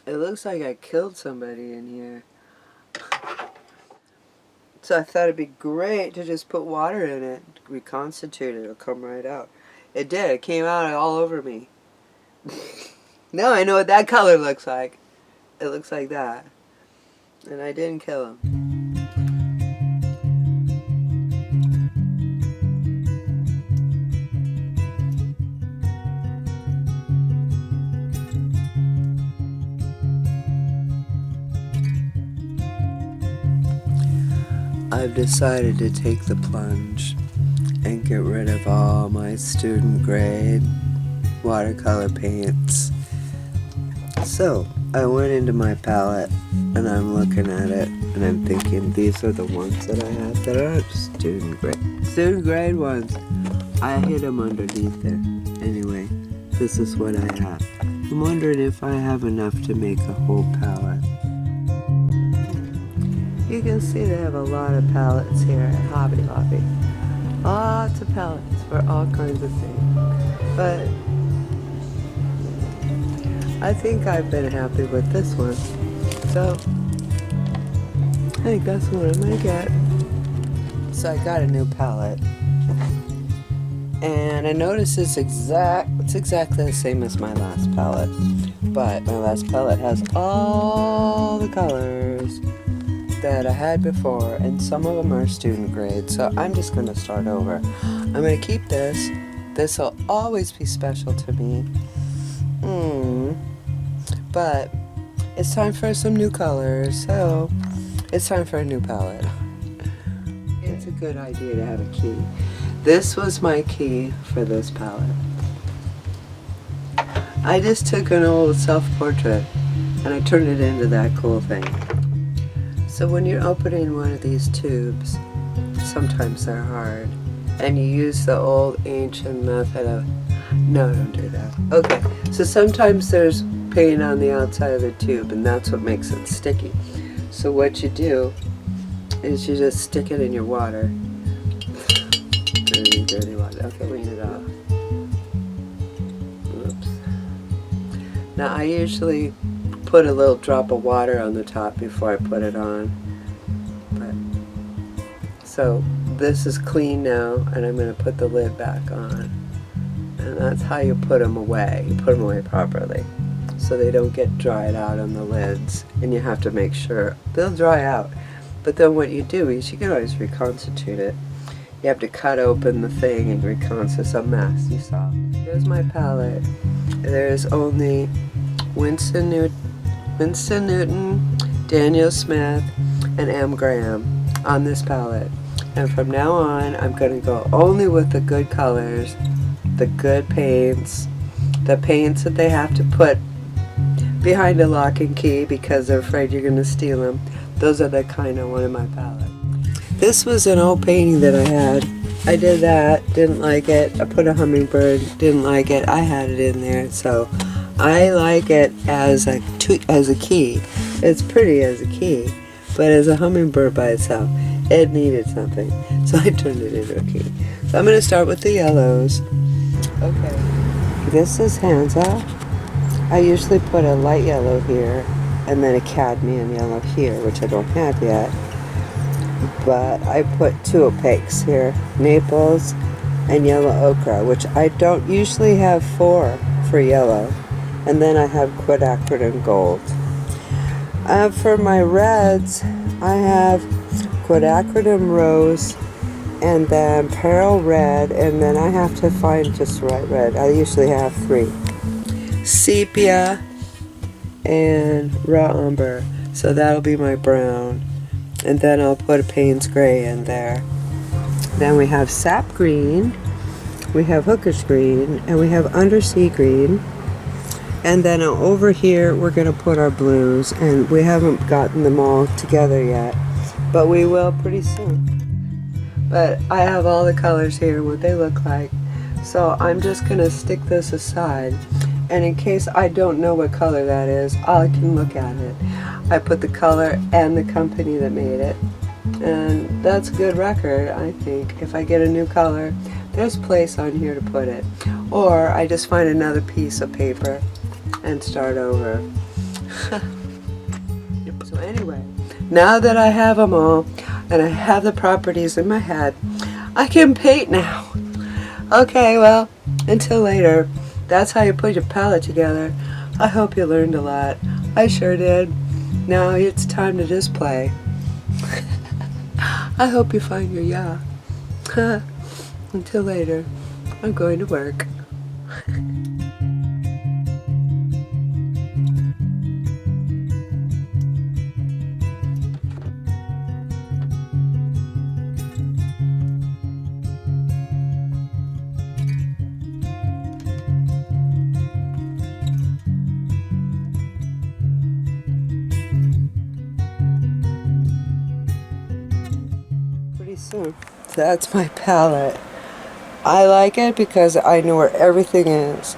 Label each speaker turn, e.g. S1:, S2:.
S1: It looks like I killed somebody in here. So I thought it'd be great to just put water in it, reconstitute it, it'll come right out. It did, it came out all over me. Now I know what that color looks like. It looks like that. And I didn't kill him. I've decided to take the plunge and get rid of all my student grade watercolor paints. So I went into my palette and I'm looking at it and I'm thinking these are the ones that I have that aren't student grade. Student grade ones, I hid them underneath there. Anyway, this is what I have. I'm wondering if I have enough to make a whole palette. You can see they have a lot of palettes here at Hobby Lobby. Lots of palettes for all kinds of things. But I think I've been happy with this one. So I think that's what I'm gonna get. So I got a new palette. And I noticed it's exactly the same as my last palette. But my last palette has all the colors that I had before, and some of them are student grade, so I'm just going to start over. I'm going to keep this. This will always be special to me. But it's time for some new colors, so it's time for a new palette. It's a good idea to have a key. This was my key for this palette. I just took an old self-portrait and I turned it into that cool thing. So when you're opening one of these tubes, sometimes they're hard, and you use the old ancient method of, no, don't do that. Okay, so sometimes there's paint on the outside of the tube, and that's what makes it sticky. So what you do is you just stick it in your water. Dirty water. Okay, clean it off. Oops. Now I usually put a little drop of water on the top before I put it on. So this is clean now, and I'm going to put the lid back on. And that's how you put them away. You put them away properly so they don't get dried out on the lids. And you have to make sure they'll dry out. But then what you do is you can always reconstitute it. You have to cut open the thing and reconstitute. It's a mess, you saw. Here's my palette. There's only Winston Newton, Daniel Smith, and M. Graham on this palette. And from now on, I'm going to go only with the good colors, the good paints, the paints that they have to put behind a lock and key because they're afraid you're going to steal them. Those are the kind I want in my palette. This was an old painting that I had. I did that, didn't like it. I put a hummingbird, didn't like it. I had it in there, so I like it as a key. It's pretty as a key, but as a hummingbird by itself, it needed something. So I turned it into a key. So I'm going to start with the yellows. Okay. This is Hansa. I usually put a light yellow here and then a cadmium yellow here, which I don't have yet. But I put two opaques here, Naples and yellow ochre, which I don't usually have for yellow. And then I have quinacridone gold. For my reds, I have quinacridone rose and then pearl red, and then I have to find just the right red. I usually have three. Sepia and raw umber. So that'll be my brown. And then I'll put a Payne's gray in there. Then we have sap green, we have hooker's green, and we have undersea green. And then over here we're going to put our blues, and we haven't gotten them all together yet, but we will pretty soon. But I have all the colors here, what they look like. So I'm just going to stick this aside, and in case I don't know what color that is, I can look at it. I put the color and the company that made it, and that's a good record, I think. If I get a new color, there's a place on here to put it. Or I just find another piece of paper and start over. So anyway, now that I have them all, and I have the properties in my head, I can paint now. Okay, well, until later, that's how you put your palette together. I hope you learned a lot. I sure did. Now it's time to just play. I hope you find your yeah. Until later, I'm going to work. Pretty soon. That's my palette. I like it because I know where everything is.